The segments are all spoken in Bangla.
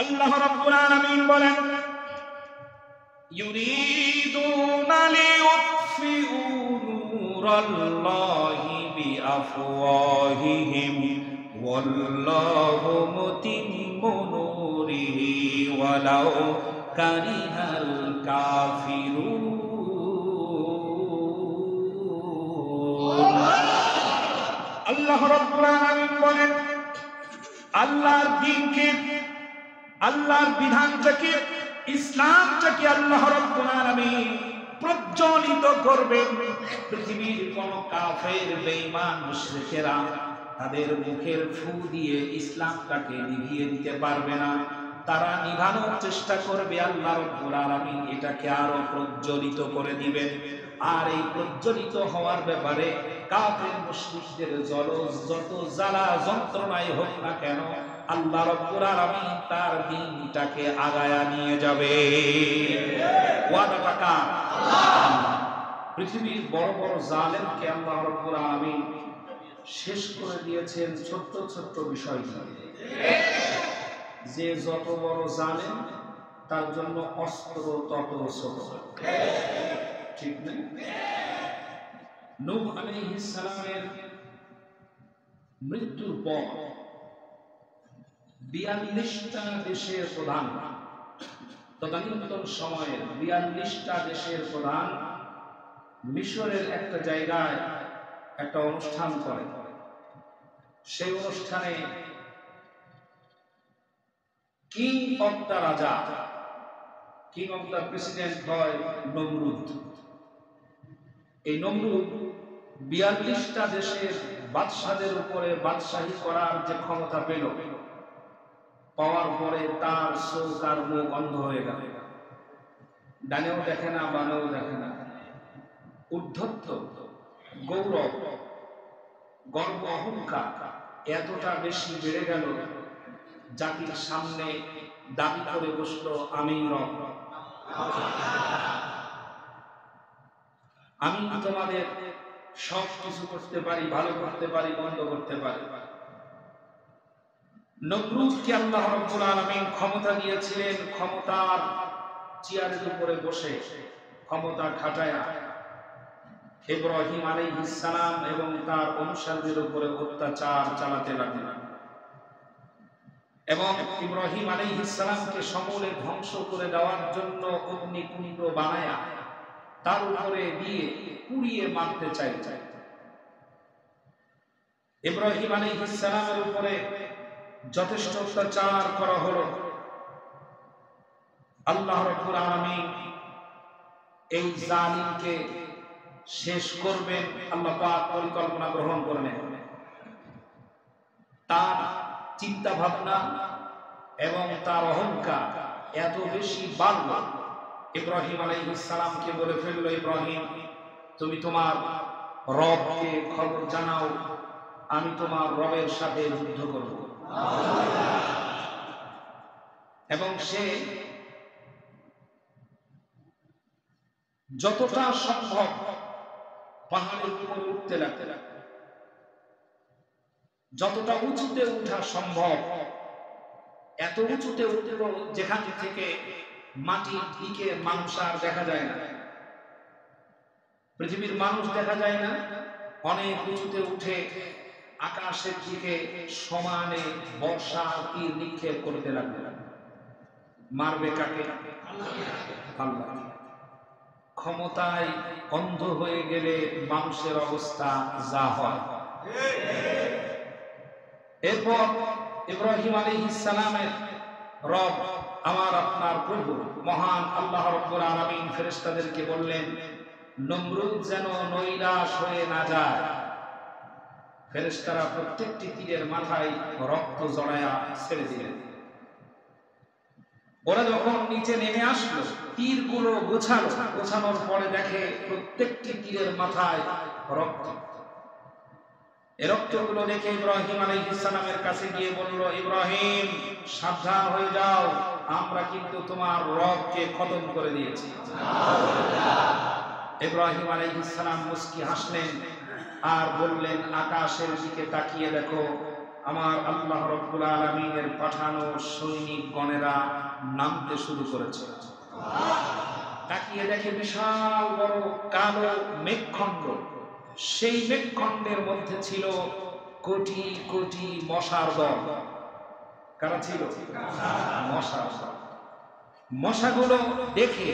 আল্লাহ রাব্বুল আলামিন বলেন, ইউরিদুনা লিইউতফিউ নূরাল্লাহি বিআফওয়াহিহিম ওয়াল্লাহু মুতিম্মু নূরিহি ওয়ালাউ কারিহাল কাফিরুন। আল্লাহ রাব্বুল আলামিন বলেন, আল্লাহর দ্বীনকে, আল্লাহর বিধানটাকে, ইসলামটাকে আল্লাহ রাব্বুল আলামিন প্রজ্বলিত করবেন। পৃথিবীর কোন কাফের বেঈমান মুশরিকেরা তাদের মুখের ফু দিয়ে ইসলামটাকে নিভিয়ে দিতে পারবে না। তারা নিভানোর চেষ্টা করবে, আল্লাহ রাব্বুল আলামিন এটাকে আরো প্রজ্বলিত করে দিবেন। আর এই প্রজ্বলিত হওয়ার ব্যাপারে কাফের মুশরিকদের যত জ্বালা যন্ত্রণাই হোক না কেন, আল্লাহ রাব্বুল আলামিন তার দ্বীনটাকে আগায়া নিয়ে যাবে। ওয়াদাটা কার? আল্লাহ। পৃথিবীর বড় বড় জালেমকে আল্লাহ রাব্বুল আলামিন শেষ করে দিয়েছেন ছোট্ট ছোট্ট বিষয় দিয়ে। যে যত বড় জালেম তার জন্য অস্ত্র তত ছোট, ঠিক নেই? নূহ আলাইহিস সালামের মৃত্যুর পর 42টা দেশের প্রধান, তদানীন্তন সময়ের 42টা দেশের প্রধান মিশরের একটা জায়গায় একটা অনুষ্ঠান করে। সেই অনুষ্ঠানে কিং অফ দ্য রাজা, কিং অফ দ্য প্রেসিডেন্ট হয় নমরুদ। এই নমরুদ 42টা দেশের বাদশাদের উপরে বাদশাহী করার যে ক্ষমতা পেল, পাওয়ার পরে তার চোখ আর মুখ অন্ধ হয়ে গেল। ডানেও দেখে না, বামেও দেখে না। উদ্ধত্ত, গৌরব, গর্ব, অহংকার এতটা বেশি বেড়ে গেল, জাতির সামনে দাবি করে বসলো, আমি রব, আমি তোমাদের সব কিছু করতে পারি, ভালো করতে পারি, বন্ধ করতে পারি। নমরুদকে আল্লাহ রাব্বুল আলামিন ক্ষমতা দিয়েছিলেন, ক্ষমতার চেয়ারের উপরে বসে ক্ষমতা খাটায়া ইব্রাহিম আলাইহিস সালাম এবং তার অনুসারীদের উপরে অত্যাচার চালাতে লাগলেন এবং ইব্রাহিম আলাইহিস সালামকে সমূলে ধ্বংস করে দেওয়ার জন্য অগ্নিকুণ্ড বানায়া তার উপরে দিয়ে পুড়িয়ে মারতে চাইছে। ইব্রাহিম আলাইহিস সালামের উপরে যথেষ্ট অত্যাচার করা হলো। আল্লাহ রাব্বুল আলামিন এই জালিমকে শেষ করবেন, আল্লাহ পাক পরিকল্পনা গ্রহণ করলেন। তার চিন্তা ভাবনা এবং তার অহংকার এত বেশি বাড়ল, ইব্রাহিম আলাইহিস সালামকে বলে ফেলল, ইব্রাহিম তুমি তোমার রবকে খবর জানাও, আমি তোমার রবের সাথে যুদ্ধ করব। এবং সে যতটা সম্ভব পাহাড়ের উপরে উঠতে লাগতে, যতটা উঁচুতে উঠা সম্ভব এত উঁচুতে উঠল যেখান থেকে মাটির দিকে মানুষ আর দেখা যায় না, পৃথিবীর মানুষ দেখা যায় না। অনেক উঁচুতে উঠে আকাশের দিকে সমানে বর্ষা তীর নিক্ষেপ করতে লাগবে। মারবে কাকে? আল্লাহ। ক্ষমতায় অন্ধ হয়ে গেলে মানুষের অবস্থা যা হয়। এরপর ইব্রাহিম আলাইহিস সালামের রব, আমার আপনার প্রভু মহান আল্লাহ রাব্বুল আলামিন ফেরেশতাদেরকে বললেন, নমরুদ যেন নৈরাশ হয়ে না যায়। ফেরেশতারা প্রত্যেকটি তীরের মাথায় রক্ত জড়ায়া ছেড়ে দিলেন। ওরা যখন নিচে নেমে আসলো, তীরগুলো গোছানোর পরে দেখে প্রত্যেকটি তীরের মাথায় রক্ত। এই রক্তগুলো দেখে ইব্রাহিম আলাইহিস সালামের কাছে গিয়ে বলল, ইব্রাহিম সাবধান হয়ে যাও, আমরা কিন্তু তোমার রবকে খতম করে দিয়েছি। ইব্রাহিম আলাইহিস সালাম মুস্কি হাসলেন আর বললেন, আকাশের দিকে তাকিয়ে দেখো, আমার আল্লাহ রাব্বুল আলামিনের পাঠানো সৈনিকগণেরা নামতে শুরু করেছে। তাকিয়ে দেখে বিশাল বড় কালো মেঘখণ্ড। সেই মেঘখণ্ডের মধ্যে ছিল কোটি কোটি মশার দল। কারা ছিল? মশার দল। মশাগুলো দেখে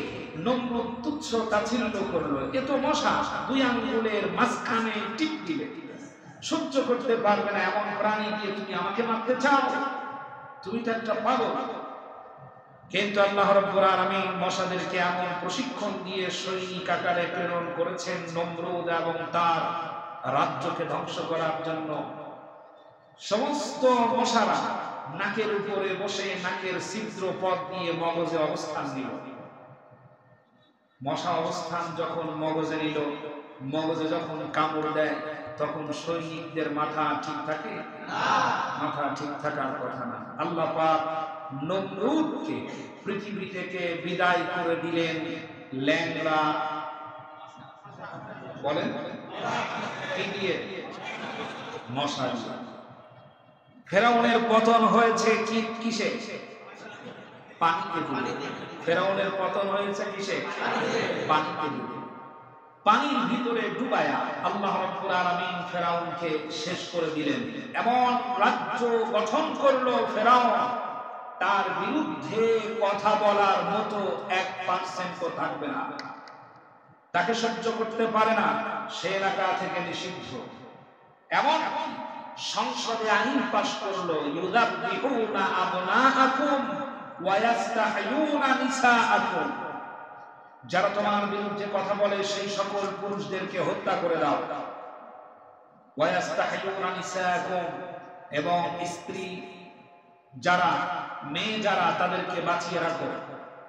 নমরুদ তুচ্ছ তাচ্ছিল্য করলো, এ তো মশা, 2 আঙ্গুলের মাঝখানে টিপ দিলে সহ্য করতে পারবে না এমন প্রাণী দিয়ে তুমি আমাকে মারতে চাও? তুমি তো একটা পাগল। কিন্তু আল্লাহ রাব্বুল আলামিন মশাদেরকে এমন প্রশিক্ষণ দিয়ে সৈনিক আকারে প্রেরণ করেছেন নমরুদ এবং তার রাজ্যকে ধ্বংস করার জন্য। সমস্ত মশারা নাকের উপরে বসে নাকের ছিদ্র পথ দিয়ে মগজে অবস্থান নিল। মশা অবস্থান যখন মগজে নিল, মগজে যখন কামড় দেয় তখন সৈনিকদের মাথা ঠিক থাকে না, মাথা ঠিক থাকার কথা না। আল্লাহ পাক নমরুদকে পৃথিবী থেকে বিদায় করে দিলেন ল্যাংড়া, বলেন কি দিয়ে? মশা দিয়ে। ফেরাউনের পতন হয়েছে কি কিসে? পানিতে ডুবে। ফেরাউনের পতন হয়েছে কিসে? পানিতে ডুবে। পানির ভিতরে ডুবায়া আল্লাহ রাব্বুল আলামিন ফেরাউনকে শেষ করে দিলেন। এমন রাজ্য গঠন করলো ফেরাউন, তার বিরুদ্ধে কথা বলার মতো 1% থাকবে না। তাকে সহ্য করতে পারে না, সে এলাকা থেকে নিষিদ্ধ। এমন সংসদে আইন পাশ করলো, ইউযাব্বিহুনা আবনাআকুম ওয়া ইস্তাহয়ুনা নিসাআকুম, যারা তোমার বিরুদ্ধে কথা বলে সেই সকল পুরুষদেরকে হত্যা করে দাও। ওয়া ইস্তাহয়ুনা নিসাআকুম, এবং স্ত্রী যারা, মেয়ে যারা, তাদেরকে বাঁচিয়ে রাখো।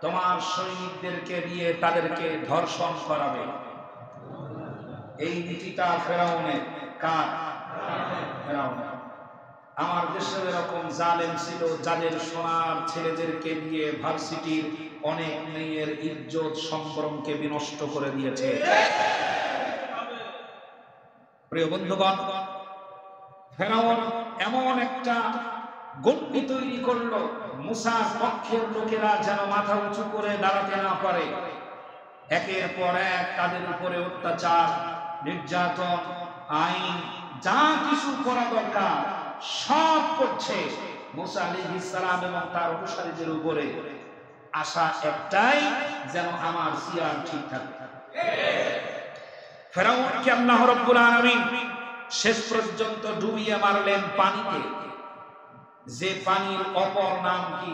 তোমার সৈনিকদেরকে দিয়ে তাদেরকে ধর্ষণ করাবে। এই নীতিটা ফেরাউনের। কার? ফেরাউনের। আমার দেশে এরকম জালেম ছিল, যাদের সোনার ছেলেদেরকে দিয়ে ভার্সিটির অনেক মেয়ের ইজ্জত সম্ভ্রমকে বিনষ্ট করে দিয়েছে। প্রিয় বন্ধুগণ, ফেরাউন এমন একটা গণ্ডি তৈরি করলো, মুসার পক্ষের লোকেরা যেন মাথা উঁচু করে দাঁড়াতে না পারে। একের পর এক তাদের উপরে অত্যাচার, নির্যাতন, আইন যা কিছু করা দরকার সব করছে। মুসা আলাইহিস সালাম এবং তার অনুসারীদের উপরে আশা একটাই, যেন আমার সিয়ার ঠিক থাকে। ফেরাউনকে আল্লাহ রাব্বুল আলামিন শেষ পর্যন্ত ডুবিয়ে মারলেন পানিতে। যে পানির অপর নাম কি?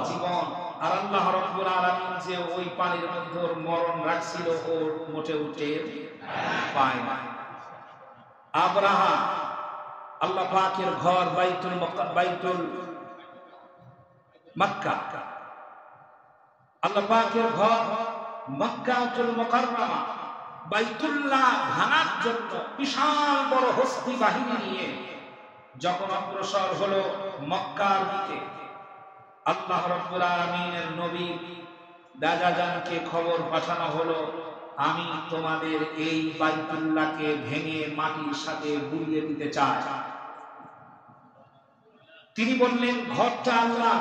জীবন। আর আল্লাহ রাব্বুল আলামিন যে ওই পানির মধ্যে ওর মরণ রাখছিল, ওর মোটেও টের পায় না। আব্রাহা আল্লাহ পাকের ঘর বাইতুল মক্কা, আল্লাহ পাকের ঘর মক্কাতুল মুকাররমা, বাইতুল্লাহ ভাঙার জন্য বিশাল বড় হস্তি বাহিনী নিয়ে যখন অগ্রসর হলো মক্কার দিকে, আল্লাহ রাব্বুল আলামিনের নবী দাজাজানকে খবর পাঠানো হলো, আমি তোমাদের এই বাইতুল্লাহকে ভেঙে মাটির সাথে গুলিয়ে দিতে চাই। তিনি বললেন, ঘরটা আল্লাহ,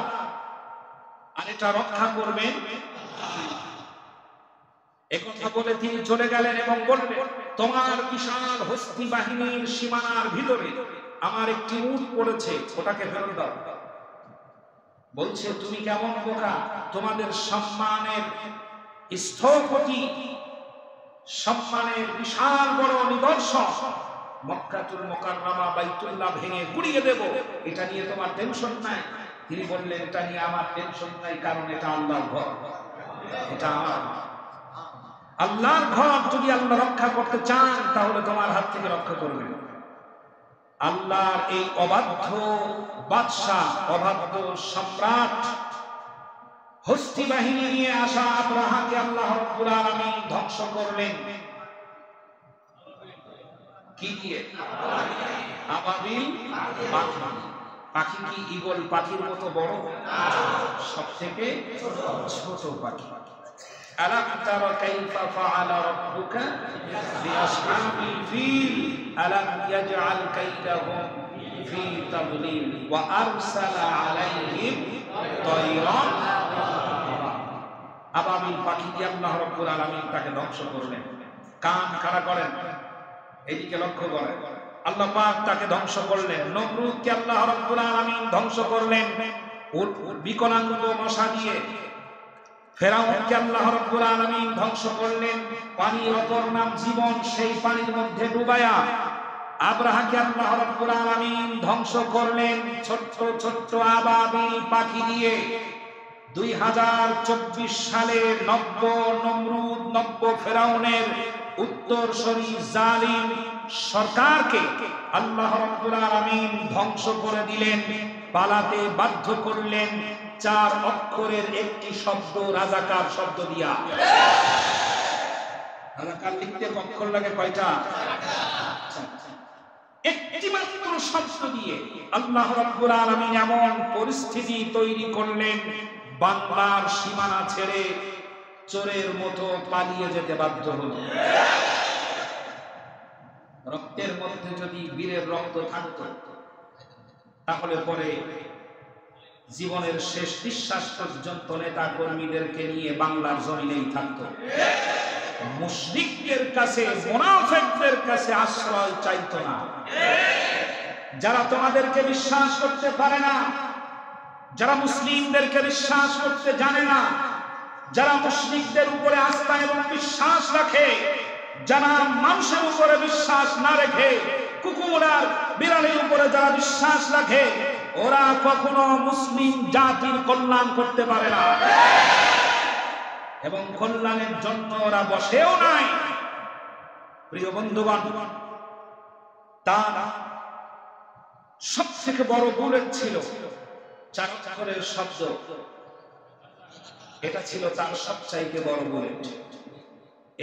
আর এটা রক্ষা করবেন। একথা বলে তিনি চলে গেলেন এবং বললেন, তোমার বিশাল হস্তি বাহিনীর সীমানার ভিতরে আমার একটি উট পড়েছে, ওটাকে ফেরত দাও। বলছে, তুমি কেমন বোকা, তোমাদের সম্মানের স্থপতি, সম্মানের বিশাল বড় নিদর্শন মক্কাতুল মুকাররমা বাইতুল্লাহ ভেঙে গুড়িয়ে দেব, এটা নিয়ে তোমার টেনশন নাই? তিনি বললেন, এটা নিয়ে আমার টেনশন নাই, কারণ এটা আল্লাহর ঘর, এটা আমার আল্লাহর ঘর। যদি আল্লাহ রক্ষা করতে চান তাহলে তোমার হাত থেকে রক্ষা করবেন। আল্লাহর এই অবাধ্য বাদশাহ, অবাধ্য সম্রাট হস্তি বাহিনী নিয়ে আসা আব্রাহাকে আল্লাহ রাব্বুল আলামিন ধ্বংস করলেন। কি দিয়ে? আবাবিল পাখি। পাখি কি ঈগল পাখির মতো বড়? সব থেকে ছোট পাখি। আলাম তারা কাইফা ফাআলা রাব্বুকা বিআসহাবিল ফিল আলাম ইয়াজআল কাইদাহুম ফি তাদলিল ওয়া আরসালা আলাইহিম তায়রান আবাবিল পাখি দিয়ে আল্লাহ রাব্বুল আলামিন তাকে ধ্বংস করলেন। কান খাড়া করেন, এদিকে লক্ষ্য করেন, আল্লাহ পাক তাকে ধ্বংস করলেন। নমরুদকে আল্লাহ রাব্বুল আলামিন ধ্বংস করলেন বিকলাঙ্গ মশা দিয়ে। ফেরাউনকে আল্লাহ রাব্বুল আলামিন ধ্বংস করলেন পানির অপর নাম জীবন, সেই পানির মধ্যে ডুবায়া। আব্রাহাকে আল্লাহ রাব্বুল আলামিন ধ্বংস করলেন ছোট্ট ছোট্ট আবাবিল পাখি দিয়ে। 2024 সালে নব্য নমরুদ, নব্য ফেরাউনের উত্তরসূরি জালিম সরকারকে আল্লাহ রাব্বুল আলামিন ধ্বংস করে দিলেন, পালাতে বাধ্য করলেন 4 অক্ষরের একটি শব্দ রাজাকার শব্দ দিয়া। রাজাকার লিখতে অক্ষর লাগে কয়টা? একটি মাত্র শব্দ দিয়ে আল্লাহ রাব্বুল আলামিন এমন পরিস্থিতি তৈরি করলেন, বাংলার সীমানা ছেড়ে চোরের মতো পালিয়ে যেতে বাধ্য হলো। রক্তের মধ্যে যদি বীরের রক্ত থাকত, তাহলে পরে জীবনের শেষ নিঃশ্বাস পর্যন্ত নেতা কর্মীদেরকে নিয়ে বাংলার জমিনেই থাকত। মুশরিকদের কাছে, মুনাফিকদের কাছে আশ্রয় চাইতো না। যারা তোমাদেরকে বিশ্বাস করতে পারে না, যারা মুসলিমদেরকে বিশ্বাস করতে জানে না, যারা মুশরিকদের উপরে আস্থা এবং বিশ্বাস রাখে, যারা মানুষের উপরে বিশ্বাস না রেখে কুকুর আর বিড়ালের উপরে যারা বিশ্বাস রাখে, ওরা কখনো মুসলিম জাতির কল্যাণ করতে পারে না এবং কল্যাণের জন্য ওরা বসেও নাই। প্রিয় বন্ধুগণ, তার সবথেকে বড় বুলেট ছিল 4 অক্ষরের শব্দ। এটা ছিল তার সবচাইতে বড় বুলেট।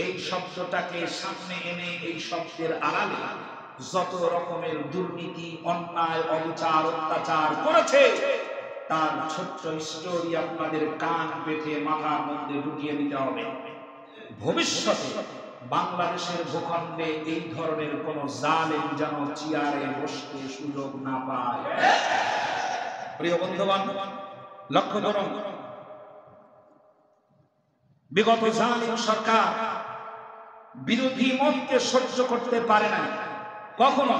এই শব্দটাকে সামনে এনে এই শব্দের আড়ালে যত রকমের দুর্নীতি, অন্যায়, অবিচার, অত্যাচার করেছে, তার ছোট্ট স্টোরি আপনাদের কান পেতে মাথার মধ্যে ঢুকিয়ে দিতে হবে। ভবিষ্যতে বাংলাদেশের ভূখণ্ডে এই ধরনের কোন জালেম যেন চেয়ারে বসতে সুযোগ না পায়। প্রিয় বন্ধুগণ, লক্ষ্য করুন, বিগত জালিম সরকার বিরোধী মতকে সহ্য করতে পারে না। কখনো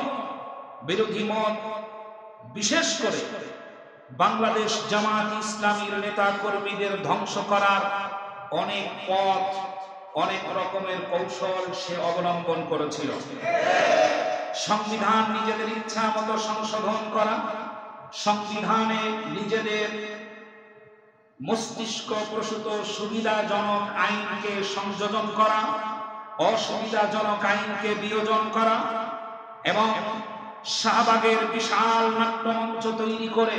বিরোধী মত, বিশেষ করে বাংলাদেশ জামাত ইসলামীর নেতা কর্মীদের ধ্বংস করার অনেক পথ, অনেক রকমের কৌশল সে অবলম্বন করেছিল। সংবিধান নিজেদের ইচ্ছা মতো সংশোধন করা, সংবিধানে নিজেদের মস্তিষ্ক প্রসূত সুবিধাজনক আইনকে সংযোজন করা, অসুবিধাজনক আইনকে বিয়োজন করা এবং শাহবাগের বিশাল নাট্যমঞ্চ তৈরি করে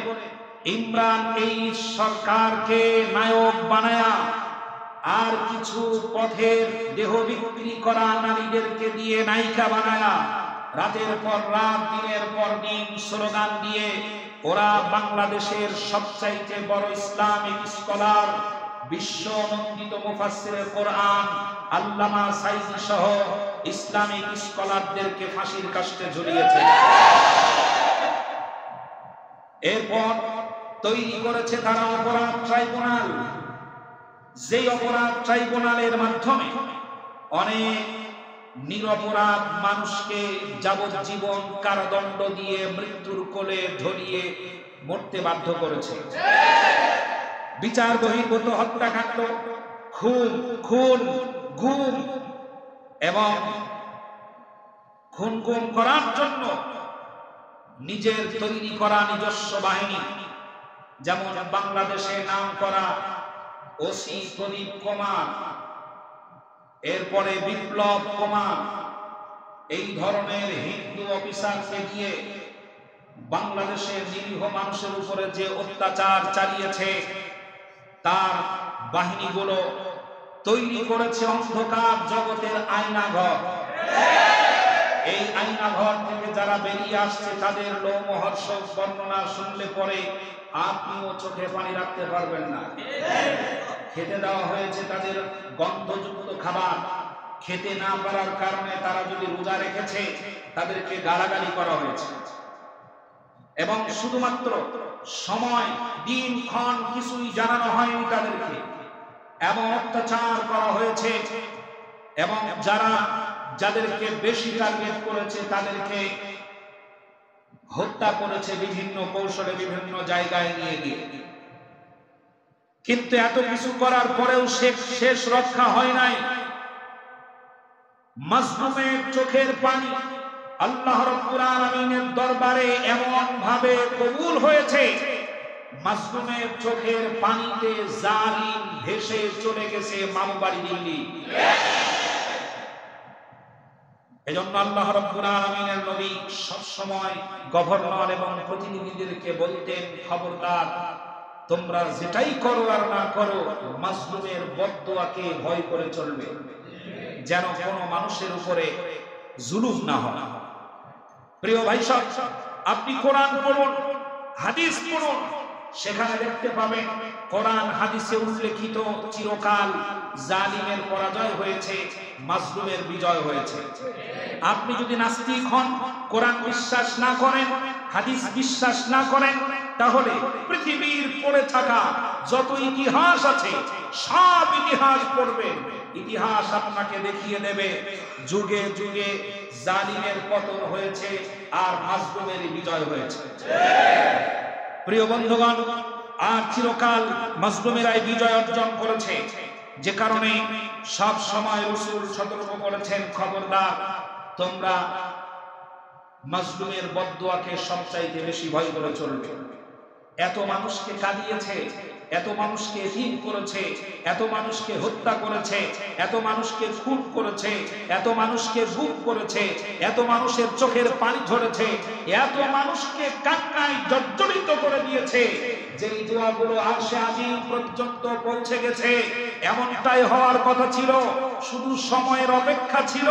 ইমরান এই সরকারকে নায়ক বানায়া আর কিছু পথের দেহ বিক্রি করা নারীদেরকে দিয়ে নায়িকা বানায়া রাতের পর রাত, দিনের পর দিন স্লোগান দিয়ে ওরা বাংলাদেশের সবচাইতে বড় ইসলামিক স্কলার, বিশ্ব নন্দিত মুফাসসিরে কোরআন আল্লামা সাইদি সহ ইসলামিক স্কলারদেরকে ফাঁসির কাস্টে ঝুলিয়েছে। এরপর তৈরি করেছে তারা অপরাধ ট্রাইব্যুনাল, যেই অপরাধ ট্রাইব্যুনালের মাধ্যমে অনেক নিরপরাধ মানুষকে যাবজ্জীবন কারাদণ্ড দিয়ে মৃত্যুর কোলে ধরিয়ে মরতে বাধ্য করেছে। বিচার বহির্ভূত হত্যাকাণ্ড, খুন, গুম এবং খুন গুম করার জন্য নিজের তৈরি করা নিজস্ব বাহিনী, যেমন বাংলাদেশে নাম করা ওসি প্রদীপ কুমার, এরপরে বিপ্লব কুমার, এই ধরনের হিন্দু অফিসারকে দিয়ে বাংলাদেশের নিরীহ মানুষের উপরে যে অত্যাচার চালিয়েছে, তার বাহিনীগুলো তৈরি করেছে অন্ধকার জগতের আয়নাঘর। এই আয়নাঘর থেকে যারা বেরিয়ে আসছে তাদের লোমহর্ষক বর্ণনা শুনলে পরে আপনিও চোখে পানি রাখতে পারবেন না। খেতে দেওয়া হয়েছে তাদের গন্ধযুক্ত খাবার, খেতে না পারার কারণে তারা যদি রোজা রেখেছে তাদেরকে গালাগালি করা হয়েছে। এবং শুধুমাত্র সময় দিনক্ষণ কিছুই জানানো হয়নি তাদেরকে, এবং অত্যাচার করা হয়েছে, এবং যাদেরকে বেশি টার্গেট করেছে তাদেরকে হত্যা করেছে বিভিন্ন কৌশলে বিভিন্ন জায়গায় নিয়ে গিয়ে। কিন্তু এত কিছু করার পরেও শেষ রক্ষা হয় নাই। মাজলুমের চোখের পানি আল্লাহ রাব্বুল আলামিনের দরবারে এমন ভাবে কবুল হয়েছে, মাজলুমের চোখের পানিতে জালিম ভেসে চলে গেছে মামুবাড়ি দিল্লি। এজন্য আল্লাহ রাব্বুল আলামিনের নবী সব সময় গভর্নর এবং প্রতিনিধিদেরকে বলতেন, খবরদার তোমরা যেটাই করো আর না করো মাজলুমের বদদুয়াকে ভয় করে চলবে, যেন কোনো মানুষের উপরে জুলুম না হয়। প্রিয় ভাই সব, আপনি কোরআন পড়ুন, হাদিস পড়ুন, সেখানে দেখতে পাবেন কোরআন হাদিসে উল্লেখিত চিরকাল জালিমের পরাজয় হয়েছে, মাজলুমের বিজয় হয়েছে। আপনি যদি নাস্তিক হন, কোরআন বিশ্বাস না করেন, হাদিস বিশ্বাস না করেন, তাহলে পৃথিবীর পড়ে থাকা যত ইতিহাস আছে সব ইতিহাস পড়বেন, ইতিহাস আপনাকে দেখিয়ে দেবে যুগে যুগে জালিমের পতন হয়েছে আর মাজলুমের বিজয় হয়েছে। প্রিয় বন্ধুগণ, আর চিরকাল মাজলুমেরাই বিজয় অর্জন করেছে, যে কারণে সব সময় রাসূল সতর্ক করেছেন, খবরদার তোমরা মাজলুমের বদদুয়াকে সবচাইতে বেশি ভয় করে চলবে। এত মানুষকে কাঁদিয়েছে, এত মানুষকে এতিম করেছে, এত মানুষকে হত্যা করেছে, এত মানুষকে খুন করেছে, এত মানুষকে গুম করেছে, এত মানুষের চোখের পানি ঝরেছে, এত মানুষকে কান্নায় জর্জরিত করে দিয়েছে, যেই দোয়াগুলো আরশে আজিম পর্যন্ত পৌঁছে গেছে। এমনটাই হওয়ার কথা ছিল, শুধু সময়ের অপেক্ষা ছিল।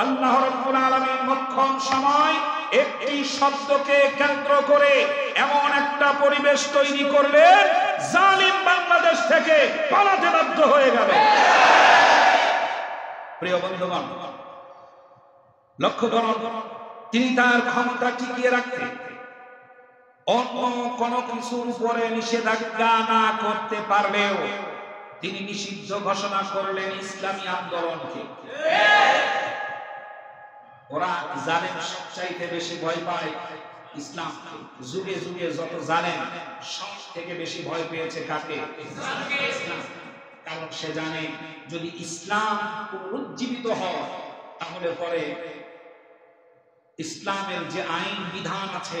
আল্লাহ রাব্বুল আলামিন মক্ষম সময় একটি শব্দকে কেন্দ্র করে এমন একটা পরিবেশ তৈরি করলেন, জালিম বাংলাদেশ থেকে পালাতে বাধ্য হয়ে গেল। প্রিয় বন্ধুগণ, লক্ষ্য করুন, তিনি তার ক্ষমতা টিকিয়ে রাখতে অন্য কোনো কিছুর উপরে নিষেধাজ্ঞা না করতে পারলেও তিনি নিষিদ্ধ ঘোষণা করলেন ইসলামী আন্দোলনকে। ওরা জালেম সবচাইতে বেশি ভয় পায় ইসলামকে। যুগে যুগে যত জালেম সব থেকে বেশি ভয় পেয়েছে কাকে? ইসলামকে। কারণ সে জানে যদি ইসলাম পুনরুজ্জীবিত হয় তাহলে পরে ইসলামের যে আইন বিধান আছে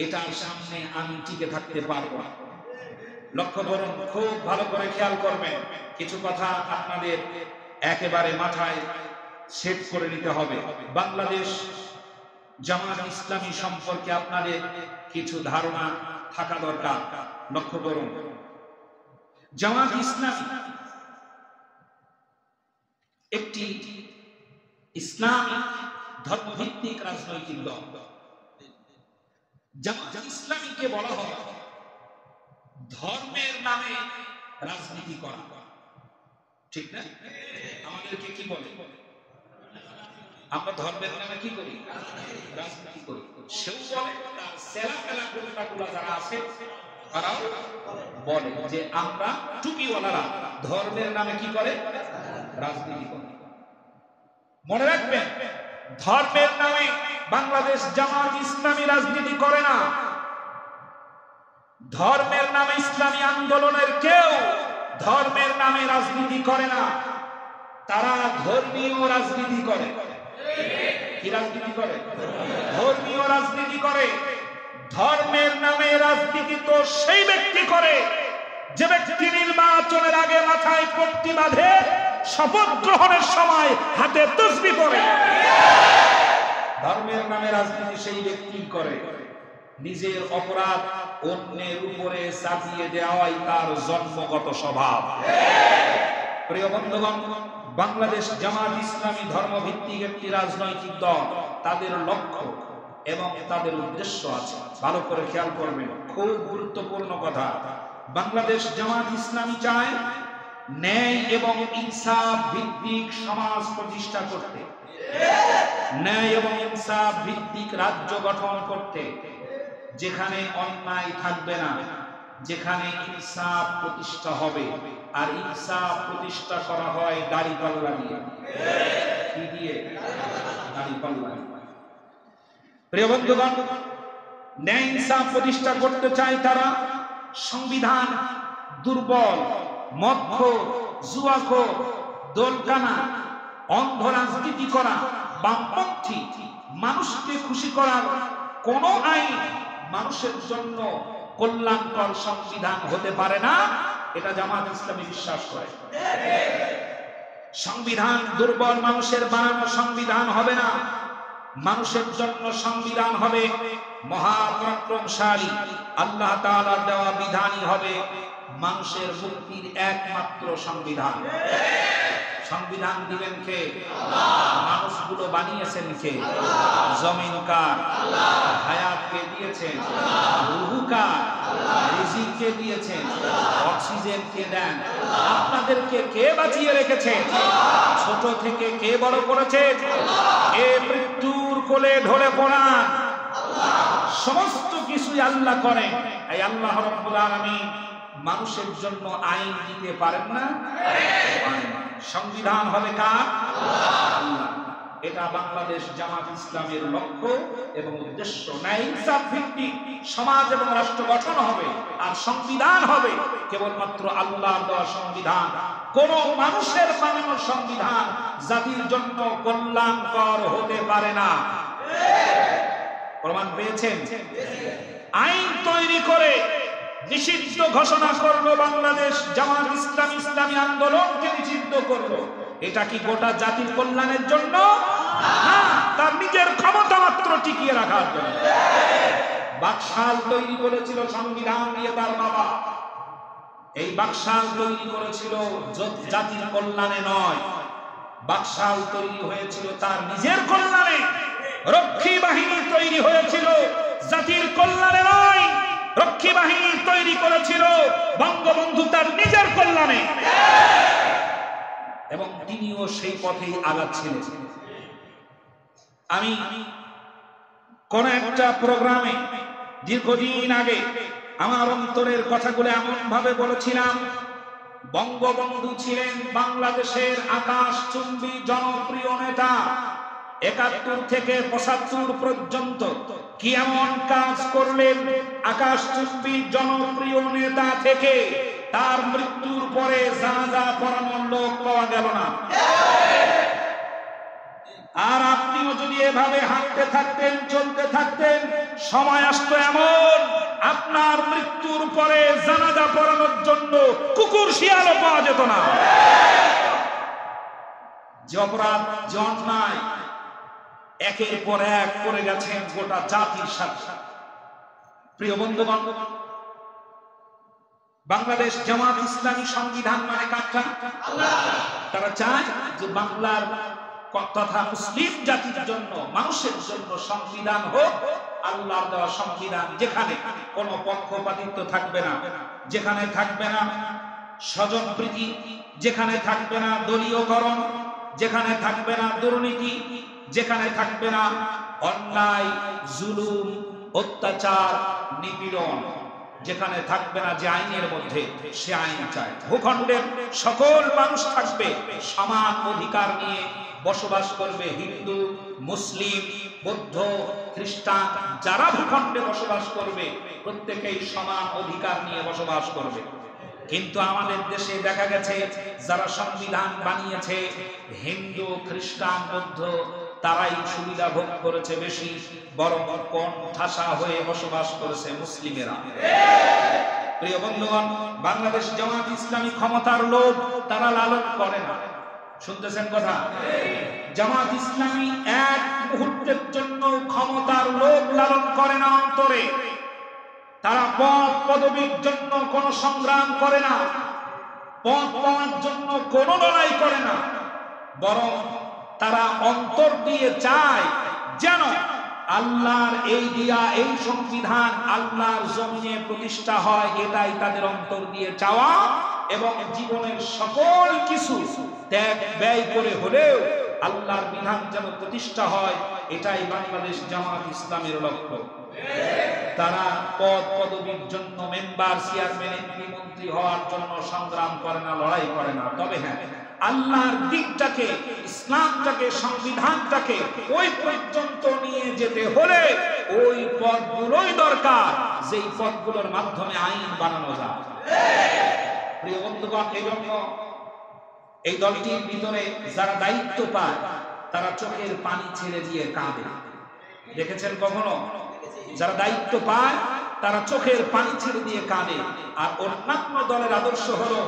এটার সামনে আমি টিকে থাকতে পারবো না। লক্ষ্য করুন, খুব ভালো করে খেয়াল করবেন, কিছু কথা আপনাদের একেবারে মাথায় সেট করে নিতে হবে। বাংলাদেশ জামাত ইসলামী সম্পর্কে আপনাদের কিছু ধারণা থাকা দরকার। লক্ষ্য করুন, জামাত ইসলামী একটি ইসলামিক ধর্মভিত্তিক রাজনৈতিক দল। জামাত ইসলামীকে বলা হয় ধর্মের নামে রাজনীতি করা, ঠিক না? আমাদেরকে কি বলে? আমরা ধর্মের নামে কি করি? রাজনীতি করি। সেও বলে, তার সেলাফেলা গোষ্ঠীগুলো যারা আছে তারাও বলে যে আমরা টুপিওয়ালারা ধর্মের নামে কি করে? রাজনীতি করে। মনে রাখবেন, ধর্মের নামে বাংলাদেশ জামাত ইসলামী রাজনীতি করে না। ধর্মের নামে ইসলামী আন্দোলনের কেউ ধর্মের নামে রাজনীতি করে না। তারা ধর্মীয় রাজনীতি করে। কি রাজনীতি করে? ধর্মীয় রাজনীতি করে। ধর্মের নামে রাজনীতি তো সেই ব্যক্তি করে যে ব্যক্তি নির্বাচনের আগে মাথায় পট্টি বাঁধে, শপথ গ্রহণের সময় হাতে তসবিহ পড়ে। ধর্মের নামে রাজনীতি সেই ব্যক্তি করে। নিজের অপরাধ অন্যের উপরে চাপিয়ে দেওয়াই তার জন্মগত স্বভাব। প্রিয় বন্ধুগণ, বাংলাদেশ জামাত ইসলামী ধর্মভিত্তিক একটি রাজনৈতিক দল। তাদের লক্ষ্য এবং তাদের উদ্দেশ্য আছে, ভালো করে খেয়াল করবেন, খুব গুরুত্বপূর্ণ কথা। বাংলাদেশ জামাত ইসলামী চায় ন্যায় এবং ইনসাফ ভিত্তিক সমাজ প্রতিষ্ঠা করতে, ন্যায় এবং ইনসাফ ভিত্তিক রাজ্য গঠন করতে, যেখানে অন্যায় থাকবে না, যেখানে ইনসাফ প্রতিষ্ঠা হবে। আর ইনসাফ প্রতিষ্ঠা করা হয় দাড়িপাল্লা দিয়ে। কি দিয়ে? দাড়িপাল্লা। প্রিয় বন্ধুগণ, ন্যায় ইনসাফ প্রতিষ্ঠা করতে চায় তারা। সংবিধান দুর্বল, মদখোর, জুয়াখোর, দোলকানা, অন্ধ রাজনীতি করা, বামপন্থী, মানুষকে খুশি করার কোন আইন মানুষের জন্য কল্যাণকর সংবিধান হতে পারে না, এটা জামাত ইসলামী বিশ্বাস করে। সংবিধান দুর্বল মানুষের বানানো সংবিধান হবে না। মানুষের জন্য সংবিধান হবে মহাপরাক্রমশালী, আল্লাহ তাআলার দেওয়া বিধানই হবে মানুষের মুক্তির একমাত্র সংবিধান। সংবিধান দিবেন কে? মানুষগুলো বানিয়েছেন কে? জমিন কার? হায়াত কে দিয়েছেন? রূহ কার? রিজিক কে দিয়েছেন? অক্সিজেন কে দেন? আপনাদেরকে কে বাঁচিয়ে রেখেছেন? ছোট থেকে কে বড় করেছেন? কে মৃত্যুর কোলে ঢলে পড়ান? সমস্ত কিছুই আল্লাহ করেন। এই আল্লাহ রাব্বুল আলামিন মানুষের জন্য আইন দিতে পারেন না? সংবিধান হবে কার? আল্লাহ। এটা বাংলাদেশ জামাত ইসলামের লক্ষ্য এবং উদ্দেশ্য। ন্যায় ইনসাফ ভিত্তিক সমাজ এবং রাষ্ট্র গঠন হবে, আর সংবিধান হবে কেবলমাত্র আল্লাহর দেওয়া সংবিধান। কোন মানুষের বানানো সংবিধান জাতির জন্য কল্যাণকর হতে পারে না। প্রমাণ পেয়েছেন? আইন তৈরি করে নিষিদ্ধ ঘোষণা করলো বাংলাদেশ জামাত ইসলামী, ইসলামী আন্দোলনকে নিষিদ্ধ করলো। এটা কি গোটা জাতির কল্যাণের জন্য? না, তার নিজের ক্ষমতা মাত্র টিকিয়ে রাখার জন্য। বাকশাল তৈরি করেছিল সংবিধান দিয়ে তার বাবা। এই বাকশাল তৈরি করেছিল জাতির কল্যাণে নয়, বাকশাল তৈরি হয়েছিল তার নিজের কল্যাণে। রক্ষী বাহিনী তৈরি হয়েছিল জাতির কল্যাণে নয়, রক্ষী বাহিনী তৈরি করেছিল বঙ্গবন্ধু তার নিজের কল্যাণে, এবং তিনিও সেই পথেই আগাচ্ছিলেন। আমি কোন একটা প্রোগ্রামে দীর্ঘদিন আগে আমার অন্তরের কথাগুলো এমন ভাবে বলেছিলাম, বঙ্গবন্ধু ছিলেন বাংলাদেশের আকাশচুম্বী জনপ্রিয় নেতা। ৭১ থেকে ৭৫ পর্যন্ত কি এমন কাজ করলেন আকাশচুম্বী জনপ্রিয় নেতা থেকে তার মৃত্যুর পরে জানাজা পড়ানোর লোক পাওয়া গেল না। আর আপনিও যদি এভাবে হাঁটতে থাকতেন, চলতে থাকতেন, সময় আসতো এমন আপনার মৃত্যুর পরে জানাজা পড়ানোর জন্য কুকুর শিয়ালও পাওয়া যেত না। যে অপরাধ, যে অন্যায় একের পর এক করে গেছেন গোটা জাতির সাথে। প্রিয় বন্ধুগণ, বাংলাদেশ জামাত ইসলামী সংবিধান মানে কাটা। তারা চায় যে বাংলার তথা মুসলিম জাতির জন্য, মানুষের জন্য সংবিধান হোক আল্লাহর দেওয়া সংবিধান, যেখানে কোনো পক্ষপাতিত্ব থাকবে না, যেখানে থাকবে না স্বজনপ্রীতি, যেখানে থাকবে না দলীয়করণ, যেখানে থাকবে না দুর্নীতি, যেখানে থাকবে না অন্যায়, জুলুম, অত্যাচার, নিপীড়ন, যেখানে থাকবে না যে আইনের মধ্যে সে আইন চায়। ভূখণ্ডের সকল মানুষ থাকবে সমান অধিকার নিয়ে বসবাস করবে। হিন্দু, মুসলিম, বৌদ্ধ, খ্রিস্টান যারা ভূখণ্ডে বসবাস করবে প্রত্যেকেই সমান অধিকার নিয়ে বসবাস করবে। কিন্তু আমাদের দেশে দেখা গেছে যারা সংবিধান বানিয়েছে হিন্দু, খ্রিস্টান, বৌদ্ধ তারাই সুবিধা ভোগ করেছে বেশি, বরং কোণঠাসা হয়ে বসবাস করেছে মুসলিমেরা। প্রিয় বন্ধুগণ, বাংলাদেশ জামাত ইসলামী ক্ষমতার লোভ তারা লালন করে না। শুনতেছেন কথা? জামাত ইসলামী এক মুহূর্তের জন্য ক্ষমতার লোভ লালন করে না অন্তরে। তারা পদ পদবীর জন্য কোন সংগ্রাম করে না, পদ পাওয়ার জন্য কোন লড়াই করে না, বরং তারা অন্তর দিয়ে চায় যেন আল্লাহর এই দিয়া এই সংবিধান আল্লাহর জমিনে প্রতিষ্ঠা হয়। এটাই তাদের অন্তর দিয়ে চাওয়া, এবং জীবনের সকল কিছু ত্যাগ ব্যয় করে হলেও আল্লাহর বিধান যেন প্রতিষ্ঠা হয়, এটাই বাংলাদেশ জামাত ইসলামের লক্ষ্য। তারা পদ পদবীর জন্য মেম্বার চেয়ারম্যান এমপি মন্ত্রী হওয়ার জন্য সংগ্রাম করে না, লড়াই করে না। তবে হ্যাঁ, আল্লাহর দিকটাকে, ইসলামটাকে, সংবিধানটাকে ওই পর্যন্ত নিয়ে যেতে হলে ওই পদগুলোই দরকার যেই পদগুলোর মাধ্যমে আইন বানানো যায়। প্রিয় বন্ধুগণ, এই জন্য এই দলটির ভিতরে যারা দায়িত্ব পায় তারা চোখের পানি ছেড়ে দিয়ে কাঁদে। দেখেছেন কখনো? যারা দায়িত্ব পায় তারা চোখের পানি ছেড়ে দিয়ে কাঁদে। আর অন্যান্য দলের আদর্শ হলো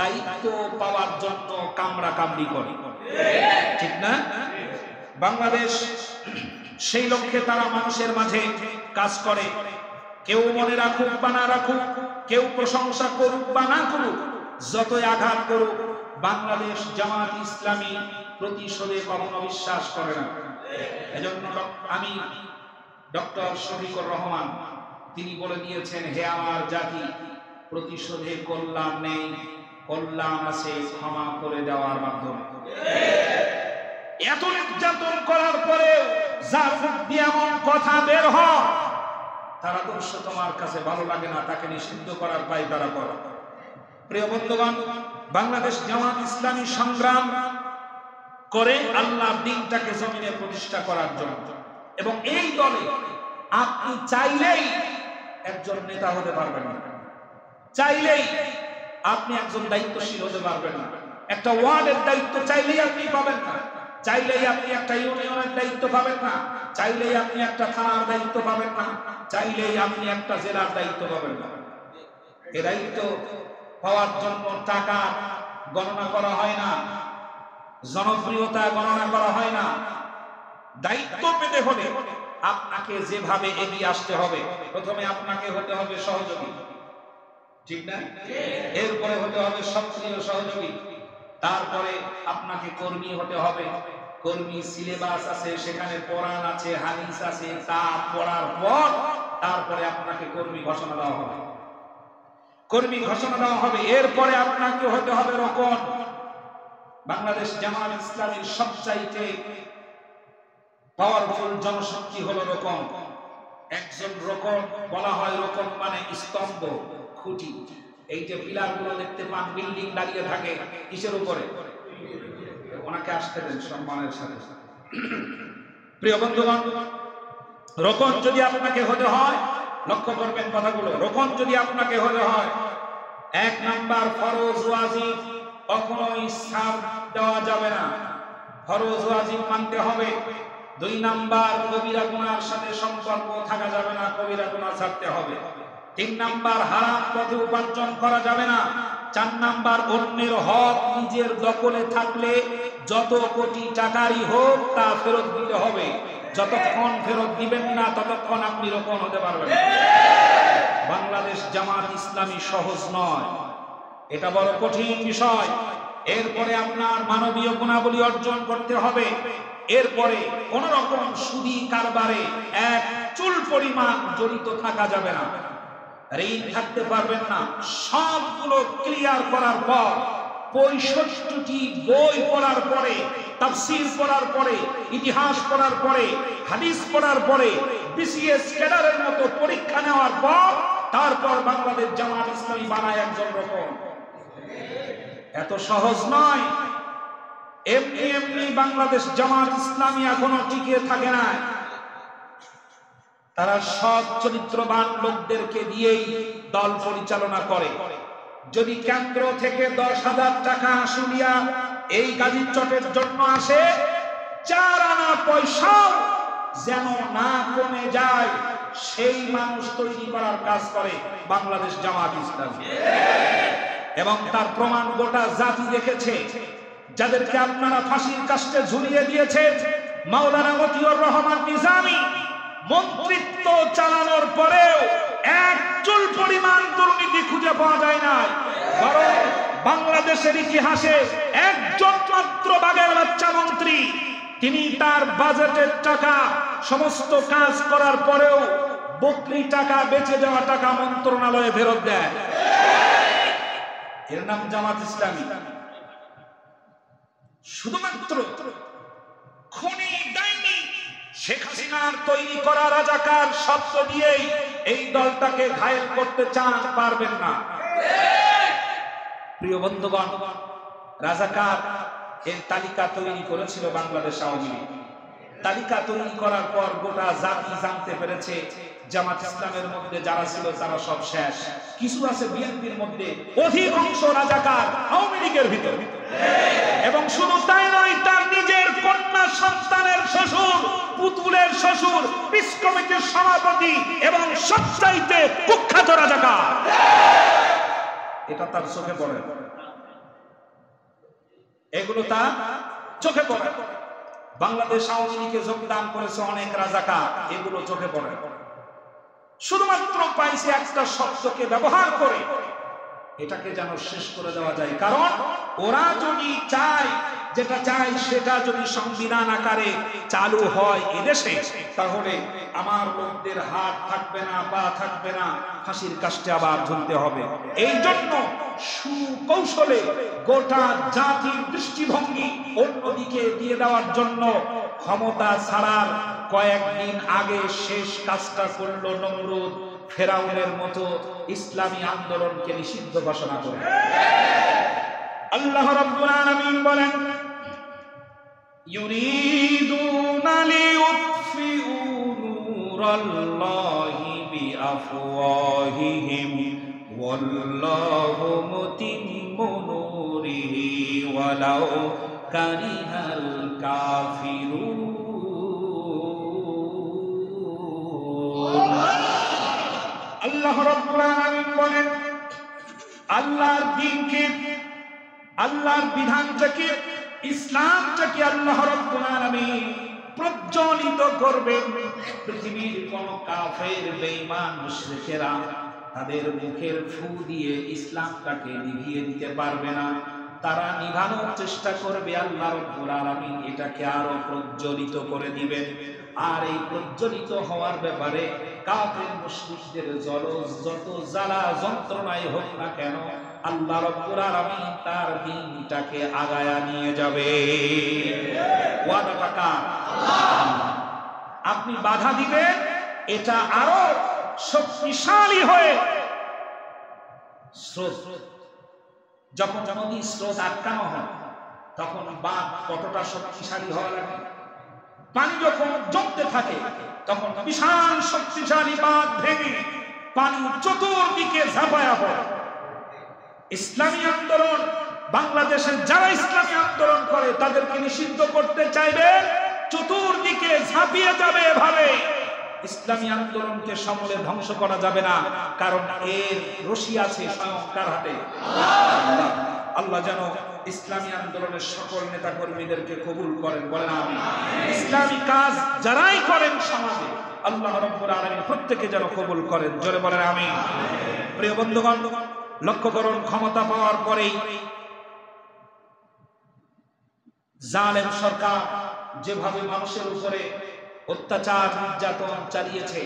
দায়িত্ব পাওয়ার জন্য কামড়া কামড়ি করে, ঠিক না? বাংলাদেশ সেই লক্ষ্যে তারা মানুষের মাঝে কাজ করে। কেউ মনে রাখুক বা না রাখুক, কেউ প্রশংসা করুক বা না করুক, যতই আঘাত করুক, বাংলাদেশ জামাত ইসলামী প্রতিশোধে কখনো বিশ্বাস করে না। এজন্য আমি ডক্টর শফিকুর রহমান তিনি বলে দিয়েছেন, হে আমার জাতি, প্রতিশোধে কল্যাণ নেই, কল্যাণ আছে ক্ষমা করে দেওয়ার মাধ্যমে। এত নির্যাতন করার পরে যার মুখ দিয়ে এমন কথা বের হয়, তার আদর্শ তোমার কাছে ভালো লাগে না, তাকে নিষিদ্ধ করার পায় তারা করে। প্রিয় বন্ধুগণ, বাংলাদেশ জামাত ইসলামী সংগ্রাম করে আল্লাহর দ্বীনটাকে জমিনে প্রতিষ্ঠা করার জন্য। এবং এই দলে আপনি চাইলেই একজন নেতা হতে পারবেন না, চাইলেই আপনি একজন দায়িত্বশীল হতে পারবেন না। একটা ওয়ার্ডের দায়িত্ব চাইলেই আপনি পাবেন না, চাইলেই আপনি একটা ইউনিয়নের দায়িত্ব পাবেন না, চাইলেই আপনি একটা থানার দায়িত্ব পাবেন না, চাইলেই আপনি একটা জেলার দায়িত্ব পাবেন না। এই দায়িত্ব পাওয়ার জন্য টাকা গণনা করা হয় না, জনপ্রিয়তা গণনা করা হয় না। দায়িত্ব পেতে হলে আপনাকে যেভাবে এগিয়ে আসতে হবে, প্রথমে আপনাকে হতে হবে সহযোগী, ঠিক না? এরপরে হতে হবে সক্রিয় সহযোগী, তারপরে আপনাকে কর্মী হতে হবে। কর্মী সিলেবাস আছে, সেখানে কোরআন আছে, হাদিস আছে, তা পড়ার পর তারপরে আপনাকে কর্মী ঘোষণা দেওয়া হবে। কর্মী ঘোষণা দেওয়া হবে, এরপরে আপনাকে হতে হবে রোকন। বাংলাদেশ জামাত ইসলামীর সবচাইতে পাওয়ারফুল জনশক্তি হলো রোকন। একজন রোকন, বলা হয় রোকন মানে স্তম্ভ, খুঁটি। এই যে পিলার গুলো দেখতে পান, বিল্ডিং দাঁড়িয়ে থাকে কিসের উপরে? ওনাকে আসতে দেন সম্মানের সাথে। প্রিয় বন্ধুগণ, রোকন যদি আপনাকে হতে হয়, লক্ষ্য করবেন কথাগুলো, রোকন যদি আপনাকে হতে হয়, 1 নাম্বার ফরজ ওয়াজিব কখনোই ছাড় দেওয়া যাবে না, ফরজ ওয়াজিব মানতে হবে। 2 নাম্বার কবিরা গুনার সাথে সম্পর্ক থাকা যাবে না, কবিরা গুনাহ ছাড়তে হবে। 3 নাম্বার হারাম পথে উপার্জন করা যাবে না। 4 নাম্বার অন্যের হক নিজের দখলে থাকলে যত কোটি টাকারই হোক তা ফেরত দিতে হবে। যতক্ষণ ফেরত দিবেন না ততক্ষণ আপনি রোকন হতে পারবেন না। বাংলাদেশ জামাত ইসলামী সহজ নয়, এটা বড় কঠিন বিষয়। এরপরে আপনার মানবীয় গুণাবলী অর্জন করতে হবে। এরপরে কোন রকম সুদী কারবারে এক চুল পরিমাণ জড়িত থাকা যাবে না, ঋণ থাকতে পারবেন না। সবগুলো ক্লিয়ার করার পর 65টি বই পড়ার পরে, তাফসীর পড়ার পরে, ইতিহাস পড়ার পরে, হাদিস পড়ার পরে, বিসিএস ক্যাডারের মতো পরীক্ষা নেওয়ার পর তারপর বাংলাদেশ জামাত ইসলামী বানায় একজন রকম। এত সহজ নয়। এমনি এমনি বাংলাদেশ জামাত ইসলামী এখনো টিকে থাকে না। তারা সৎ চরিত্রবান লোকদেরকে দিয়েই দল পরিচালনা করে। যদি কেন্দ্র থেকে 10,000 টাকা আসুলিয়া এই গাজীর চটের জন্য আসে, 4 আনা পয়সাও যেন না কমে যায়, সেই মানুষ তৈরি করার কাজ করে বাংলাদেশ জামাত ইসলামী। এবং তার প্রমাণ গোটা জাতি দেখেছে। যাদেরকে আপনারা ফাঁসির কাস্টে ঝুলিয়ে দিয়েছেন, মাওলানা মতিউর রহমান নিজামী মন্ত্রিত্ব চালানোর পরেও এক চুল পরিমাণ দুর্নীতি খুঁজে পাওয়া যায় না। বরং বাংলাদেশের ইতিহাসে একজন মাত্র বাগের বাচ্চা মন্ত্রী, তিনি তার বাজেটের টাকা সমস্ত কাজ করার পরেও বকরি টাকা, বেঁচে যাওয়া টাকা মন্ত্রণালয়ে ফেরত দেয়। এর নাম জামাত ইসলামী। শুধুমাত্র খুনি, ডাইনি, শেখ হাসিনার তৈরি করা রাজাকার শব্দ দিয়েই এই দলটাকে ঘায়েল করতে চান, পারবেন না। প্রিয় বন্ধুগণ, রাজাকার এর তালিকা তৈরি করেছিল বাংলাদেশ আওয়ামী লীগ। তালিকা তৈরি করার পর গোটা জাতি জানতে পেরেছে জামাত ইসলামের মধ্যে যারা ছিল তারা সব শেষ। কিছু আছে বিএনপির মধ্যে, অধিকাংশ রাজাকার আওয়ামী লীগের ভিতর। এবং শুধু তাই নয়, তার নিজের কন্যা সন্তানের শ্বশুর, পুতুলের শ্বশুর পিস কমিটির সভাপতি এবং সবচাইতে কুখ্যাত রাজাকার। এটা তার চোখে পড়ে, এগুলো তার চোখে পড়ে। বাংলাদেশ আওয়ামী লীগে যোগদান করেছে অনেক রাজাকার, এগুলো চোখে পড়ে। শুধুমাত্র পাইছে একটা শব্দকে ব্যবহার করে এটাকে যেন শেষ করে দেওয়া যায়। কারণ ওরা যদি চায়, যেটা চায় সেটা যদি সংবিধান আকারে চালু হয় এদেশে, তাহলে আমার লোকদের হাত থাকবে না, পা থাকবে না, ফাঁসির কাস্টে আবার ঝুলতে হবে। এই জন্য সুকৌশলে গোটা জাতির দৃষ্টিভঙ্গি অন্যদিকে দিয়ে দেওয়ার জন্য ক্ষমতা ছাড়ার কয়েকদিন আগে শেষ কাজটা করলো নমরুদ, ফেরাউনের মতো ইসলামী আন্দোলনকে নিষিদ্ধ ঘোষণা করে। আল্লাহ রাব্বুল আলামিন বলেন, ইউরিদুনা লিইউতফিউ নূরাল্লাহি বিআফওয়াহিহিম ওয়াল্লাহু মুতিম্মু নূরিহি ওয়ালাউ কারিহাল কাফিরুন। আল্লাহ রাব্বুল আলামিন বলেন, আল্লাহর দ্বীনকে, আল্লাহর বিধানটাকে, ইসলামটাকে আল্লাহ রাব্বুল আলামিন প্রজ্বলিত করবেন। পৃথিবীর কোন কাফের, বেঈমান, মুশরিকেরা তাদের মুখের ফু দিয়ে ইসলামটাকে নিভিয়ে দিতে পারবে না। তারা নিভানোর চেষ্টা করবে, আল্লাহ রাব্বুল আলামিন এটাকে আরো প্রজ্বলিত করে দিবেন। আর এই প্রজ্বলিত হওয়ার ব্যাপারে কাফের মুশরিকদের যত জ্বালা যন্ত্রণাই হোক না কেন, আল্লাহ রাব্বুল আলামিন তার দ্বীনটাকে আগায়া নিয়ে যাবে। ওয়াদাটা কার? আল্লাহ। আপনি বাধা দিবেন, এটা আরো শক্তিশালী হয়ে স্রোত, যখন নদী স্রোত আটকানো হয় তখন বাঁধ কতটা শক্তিশালী হওয়া লাগে। পানি যখন জমতে থাকে তখন বিশাল শক্তিশালী বাঁধ ভেঙে পানি চতুর্দিকে ঝাঁপায়া পড়ে। ইসলামী আন্দোলন, বাংলাদেশের যারা ইসলামী আন্দোলন করে তাদেরকে নিষিদ্ধ করতে চাইবে, চতুর্দিকে ঝাঁপিয়ে যাবে এভাবে। ইসলামী আন্দোলনকে সমূলে ধ্বংস করা যাবে না, কারণ এর রশি আছে স্বয়ং কার হাতে? আল্লাহ। আল্লাহ যেন ইসলামী আন্দোলনের সকল নেতা কর্মীদেরকে কবুল করেন, বলেন আমিন। ইসলামী কাজ যারাই করেন সমাজে, আল্লাহ রাব্বুল আলামিন প্রত্যেককে যেন কবুল করেন, জোরে বলেন আমিন। প্রিয় বন্ধুগণ, লক্ষ্য করুন, ক্ষমতা পাওয়ার পরেই জালেম সরকার যেভাবে মানুষের উপরে অত্যাচার নির্যাতন চালিয়েছে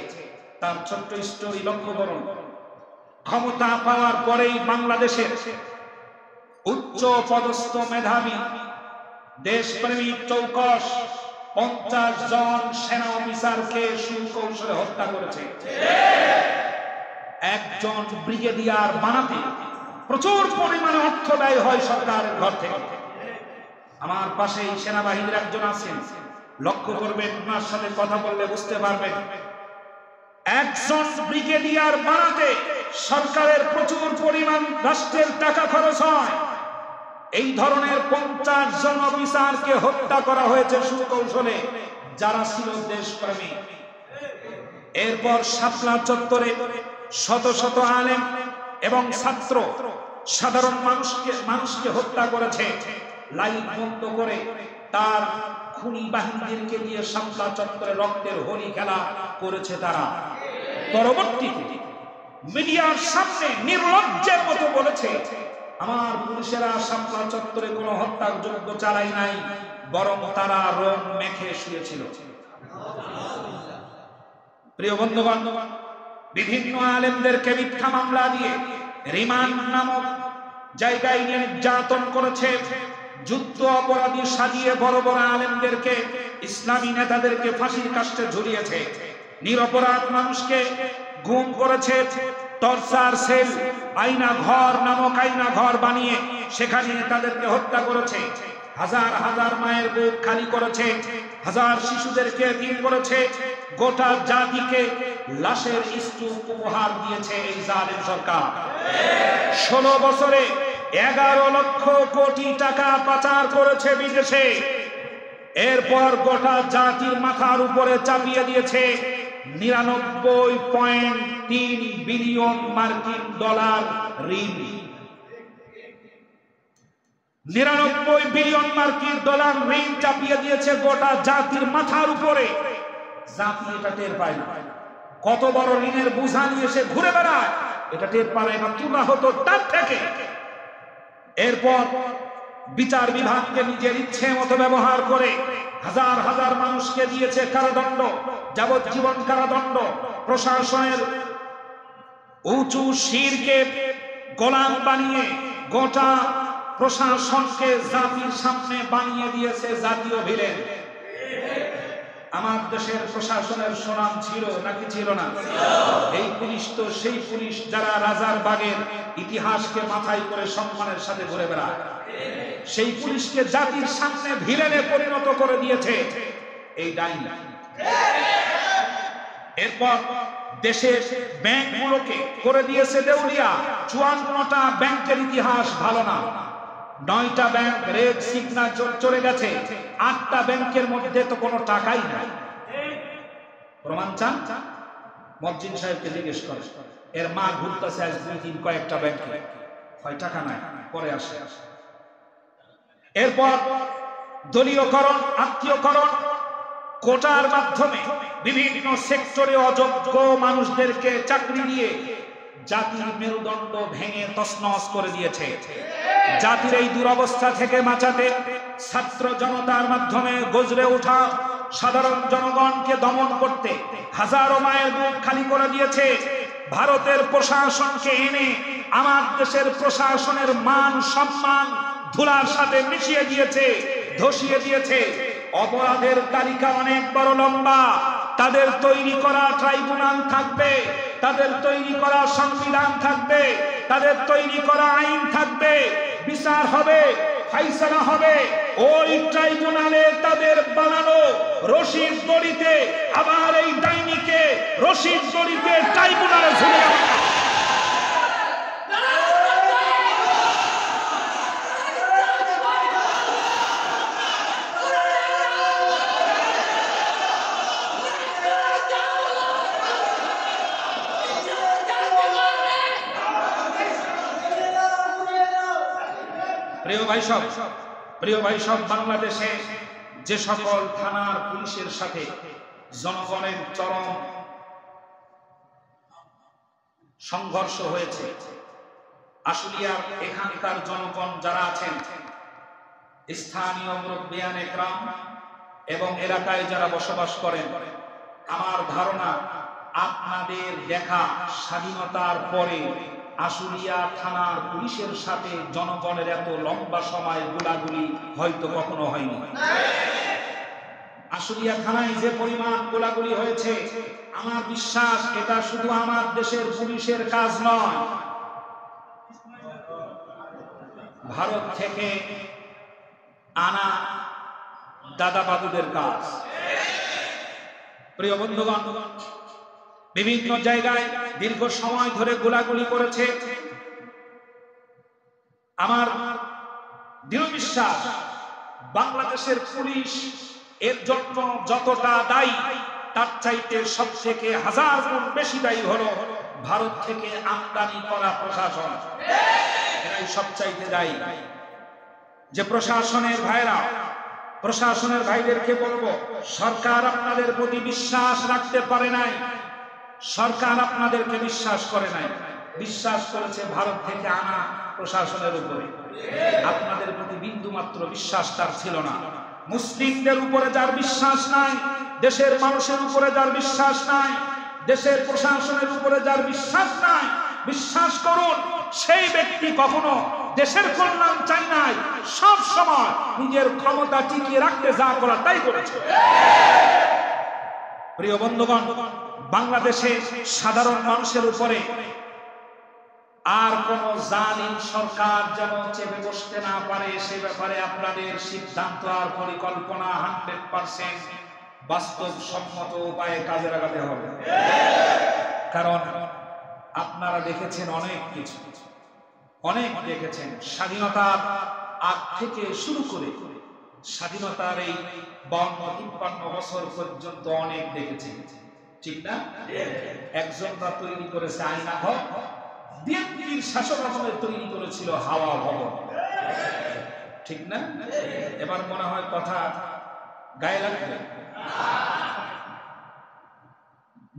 তার ছোট্ট স্টোরি লক্ষ্য করুন। ক্ষমতা পাওয়ার পরেই বাংলাদেশের উচ্চ পদস্থ মেধাবী দেশপ্রেমিক চৌকস 50 জন সেনা অফিসারকে সুকৌশলে হত্যা করেছে। একজন ব্রিগেডিয়ার বানাতে প্রচুর পরিমাণে অর্থ ব্যয় হয় সরকারের ঘর থেকে। আমার পাশেই সেনাবাহিনীর একজন আছেন, লক্ষ্য করবেন, ওনার সাথে কথা বললে বুঝতে পারবেন। একজন ব্রিগেডিয়ার বানাতে সরকারের প্রচুর পরিমাণ রাষ্ট্রের টাকা খরচ হয়। এই ধরনের 50 জন অফিসারকে হত্যা করা হয়েছে সুকৌশলে, যারা ছিল দেশপ্রেমী। এরপর শাপলা চত্বরে শত শত আলেম এবং ছাত্র সাধারণ মানুষকে হত্যা করেছে। লাইট বন্ধ করে তার খুনি বাহিনীদেরকে দিয়ে শাপলা চত্বরে রক্তের হোলি খেলা করেছে তারা। পরবর্তীতে মিডিয়ার সামনে নির্লজ্জের মতো বলেছে, আমার পুলিশেরা শাপলা চত্বরে কোনো হত্যাযজ্ঞ চালাই নাই, বরং তারা রং মেখে শুয়েছিল। প্রিয় বন্ধুগণ, বিভিন্ন আলেমদেরকে মিথ্যা মামলা দিয়ে রিমান্ড নামক জায়গায় নির্যাতন করেছে। যুদ্ধ অপরাধী সাজিয়ে বড় বড় আলেমদেরকে, ইসলামী নেতাদেরকে ফাঁসির কাস্টে ঝুলিয়েছে। নিরপরাধ মানুষকে গুম করেছে, টর্চার সেল, আয়না ঘর নামক আয়না ঘর বানিয়ে সেখানে তাদেরকে হত্যা করেছে। হাজার হাজার মায়ের বুক খালি করেছে, হাজার শিশুদেরকে এতিম করেছে, গোটা জাতিকে লাশের স্তূপ উপহার দিয়েছে এই জালেম সরকার। 16 বছরে 11 লক্ষ কোটি টাকা পাচার করেছে বিদেশে। এরপর গোটা জাতির মাথার উপরে চাপিয়ে দিয়েছে 99.3 বিলিয়ন মার্কিন ডলার ঋণ। 99 বিলিয়ন মার্কিন ডলার ঋণ চাপিয়ে দিয়েছে গোটা জাতির মাথার উপরে। জাতি এটা টের পায় না। কত বড় ঋণের বোঝা নিয়ে সে ঘুরে বেড়ায়, এটা টের পায় না। তুলা হতো তার থেকে। এরপর বিচার বিভাগকে নিজের ইচ্ছে মতো ব্যবহার করে হাজার হাজার মানুষকে দিয়েছে কারাদণ্ড, যাবজ্জীবন কারাদণ্ড। প্রশাসনের উঁচু শিরকে গোলাম বানিয়ে গোটা প্রশাসনকে জাতির সামনে বানিয়ে দিয়েছে জাতীয় ভিলেন। আমার দেশের প্রশাসনের সুনাম ছিল নাকি ছিল না? এই পুলিশ তো সেই পুলিশ যারা রাজার বাগের ইতিহাসকে মাথায় করে সম্মানের সাথে ঘুরে বেড়ায়। সেই পুলিশকে জাতির সামনে ভিলেনে পরিণত করে দিয়েছে এই ডাইনি। এরপর দেশের ব্যাংকগুলোকে করে দিয়েছে দেউলিয়া। 54টা ব্যাংকের ইতিহাস ভালো না। 9টা ব্যাংক রেড সিগনেচার চলে গেছে, 8টা ব্যাংকের মধ্যে তো কোনো টাকাই নাই। প্রমাণ চান? মজ্জিন সাহেবকে জিজ্ঞেস করে। এর মা ঘুরতেছে আজ 2-3 কয়েকটা ব্যাংকে, কয় টাকা নাই, পরে আসে। এরপর দলীয়করণ, আত্মীয়করণ, কোটার মাধ্যমে বিভিন্ন সেক্টরে অযোগ্য মানুষদেরকে চাকরি দিয়ে জাতির মেরুদণ্ড ভেঙে তছনছ করে দিয়েছে। জাতির এই দুরবস্থা থেকে বাঁচাতে ছাত্র জনতার মাধ্যমে গজরে ওঠা সাধারণ জনগণকে দমন করতে হাজারো মায়ের বুক খালি করে দিয়েছে। ভারতের প্রশাসনকে এনে আমার দেশের প্রশাসনের মান সম্মান ধুলার সাথে মিশিয়ে দিয়েছে, ধসিয়ে দিয়েছে। অপরাধের তালিকা অনেক বড় লম্বা। তাদের তৈরি করা ট্রাইব্যুনাল থাকবে, তাদের তৈরি করা সংবিধান থাকবে, তাদের তৈরি করা আইন থাকবে, বিচার হবে, ফাইসালা হবে। ওই ট্রাইব্যুনালে তাদের বানানো রশিদ দড়িতে আবার এই ডাইনিকে রশিদ দড়িতে ট্রাইব্যুনালে ঝুলে দেওয়া। প্রিয় ভাই সব, বাংলাদেশে যে সকল থানার পুলিশের সাথে জনগণের চরম সংঘর্ষ হয়েছে, আশুলিয়ার এখানকার জনগণ যারা আছেন, স্থানীয় মুরব্বিয়ান একরাম এবং এলাকায় যারা বসবাস করেন, আমার ধারণা আপনাদের দেখা স্বাধীনতার পরে আশুলিয়া থানার পুলিশের সাথে জনগণের এত লম্বা সময় গোলাগুলি হয়তো কখনো হয়নি। আশুলিয়া থানায় যে পরিমাণ গোলাগুলি হয়েছে, আমার বিশ্বাস এটা শুধু আমার দেশের পুলিশের কাজ নয়, ভারত থেকে আনা দাদা বাবুদের কাজ। প্রিয় বন্ধুগণ, বিভিন্ন জায়গায় দীর্ঘ সময় ধরে গোলাগুলি করেছে। আমার দৃঢ় বিশ্বাস বাংলাদেশের পুলিশ এর জন্য যতটা দায়ী, তার চাইতে সবথেকে 1000 গুণ বেশি দায়ী হলো ভারত থেকে আমদানি করা প্রশাসন। এরাই সবচাইতে দায়ী। যে প্রশাসনের ভাইরা, প্রশাসনের ভাইদেরকে বলবো, সরকার আপনাদের প্রতি বিশ্বাস রাখতে পারে নাই, সরকার আপনাদেরকে বিশ্বাস করে নাই, বিশ্বাস করেছে ভারত থেকে আনা প্রশাসনের উপরে। আপনাদের প্রতি বিন্দু মাত্র বিশ্বাস তার ছিল না। মুসলিমদের উপরে যার বিশ্বাস নাই, দেশের মানুষের উপরে যার বিশ্বাস নাই, দেশের প্রশাসনের উপরে যার বিশ্বাস নাই, বিশ্বাস করুন সেই ব্যক্তি কখনো দেশের কল্যাণ চাই নাই, সব সময় নিজের ক্ষমতা টিকিয়ে রাখতে যা করা তাই করেছে। প্রিয় বন্ধুগণ, বাংলাদেশে সাধারণ মানুষের উপরে আর কোন জালিম সরকার যেন চেপে বসতে না পারে, সে ব্যাপারে আপনাদের সিদ্ধান্ত আর পরিকল্পনা 100% বাস্তবসম্মত উপায়ে কাজে লাগাতে হবে। কারণ আপনারা দেখেছেন অনেক কিছু, অনেক দেখেছেন। স্বাধীনতার আগ থেকে শুরু করে স্বাধীনতার এই 52-53 বছর পর্যন্ত অনেক দেখেছেন, ঠিক না? একজনরা তৈরি করেছে আয়না ঘর, বিএনপির শাসক আমলে তৈরি করেছিল হাওয়া ভবন, ঠিক না? এবার মনে হয় কথা গায়ে লাগবে।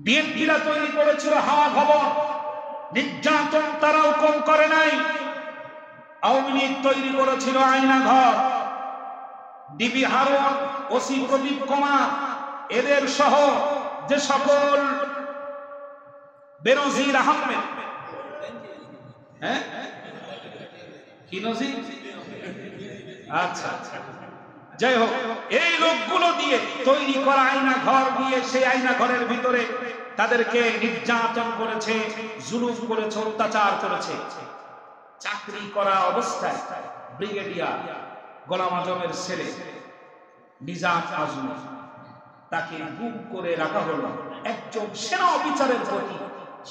বিএনপিরা তৈরি করেছিল হাওয়া ভবন, নির্যাতন তারাও কম করে নাই। আওয়ামী লীগ তৈরি করেছিল আয়না ঘর, ডিবি হারুন, ওসি প্রদীপ কুমার, এদের সহ যে সকল বেনজির আহমেদ, হ্যাঁ কি নজির, আচ্ছা যাই হোক, এই লোকগুলো দিয়ে তৈরি করা আয়না ঘর দিয়ে সেই আয়না ঘরের ভিতরে তাদেরকে নির্যাতন করেছে, জুলুম করেছে, অত্যাচার করেছে। চাকরি করা অবস্থায় ব্রিগেডিয়ার গোলাম আজমের ছেলে নিজাম আজমি, তাকে গুম করে রাখা হলো। একজন সেনা অফিসারের প্রতি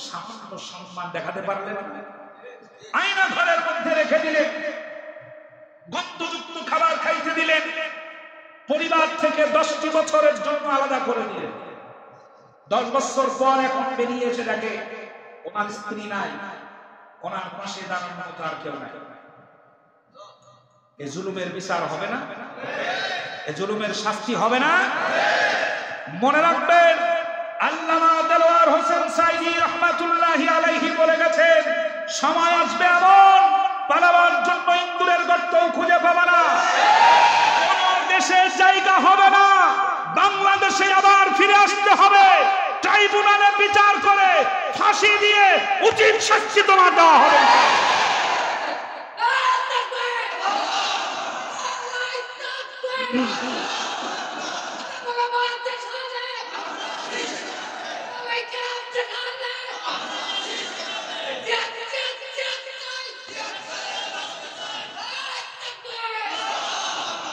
সামান্য সম্মান দেখাতে পারলেন না, আয়না ঘরের মধ্যে রেখে দিলেন, গন্ধযুক্ত খাবার খাইতে দিলেন, পরিবার থেকে 10টি বছরের জন্য আলাদা করে দিলেন। 10 বছর পর এখন বেরিয়ে এসে দেখে ওনার স্ত্রী নাই, ওনার পাশে দাঁড়ানোর মতো আর কেউ নাই। এই জুলুমের বিচার হবে না? এই জুলুমের শাস্তি হবে না? মনে রাখবেন, আল্লামা দেলোয়ার হোসেন সাইদি রাহমাতুল্লাহি আলাইহি বলে গেছেন, সময় আসবে এমন পালাবার জন্য ইন্দুরের গর্তও খুঁজে পাবে না, কোন দেশের জায়গা হবে না, বাংলাদেশে আবার ফিরে আসতে হবে। ট্রাইব্যুনালে বিচার করে ফাঁসি দিয়ে উচিত শাস্তি তোমার দেওয়া হবে।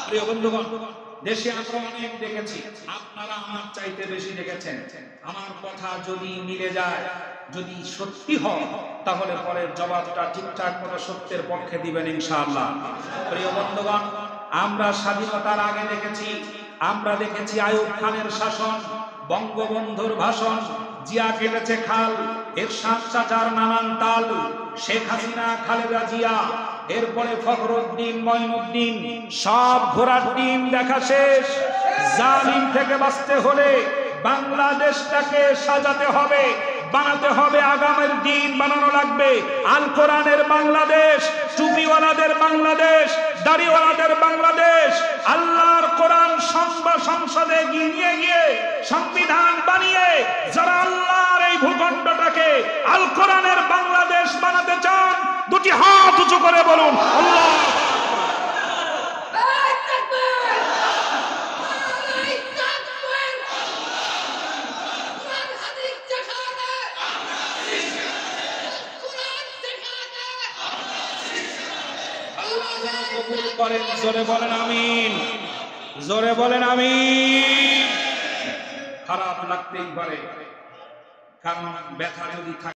প্রিয় বন্ধুগণ, দেশে আমরা অনেক দেখেছি, আপনারা আমার চাইতে বেশি দেখেছেন। আমার কথা যদি মিলে যায়, যদি সত্যি হয়, তাহলে পরের জবাবটা ঠিকঠাক মতো সত্যের পক্ষে দিবেন ইনশাআল্লাহ। প্রিয় বন্ধুগণ, আমরা স্বাধীনতার আগে দেখেছি, আমরা দেখেছি আইয়ুব খানের শাসন, বঙ্গবন্ধুর ভাষণ, জিয়া কেটেছে খাল, এরশাদ চাচার নানান তাল, শেখ হাসিনা, খালেদা জিয়া, এরপরে ফখরুদ্দিন, মঈনুদ্দিন, সব ঘোড়ার ডিম দেখা শেষ। জালিম থেকে বাঁচতে হলে বাংলাদেশটাকে সাজাতে হবে, বানাতে হবে, আগামীর দিন বানানো লাগবে। আল কোরআনের বাংলাদেশ, টুপিওয়ালাদের বাংলাদেশ, দাড়িওয়ালাদের বাংলাদেশ, আল্লাহর কোরআন সংসদে নিয়ে গিয়ে সংবিধান বানিয়ে যারা আল্লাহর এই ভূখণ্ডটাকে আল কোরআনের বাংলাদেশ বানাতে চান, দুটি হাত উঁচু করে বলুন আল্লাহ। জোরে বলেন আমিন, জোরে বলেন আমিন। খারাপ লাগতেই পারে, কারণ ব্যথা যদি থাকে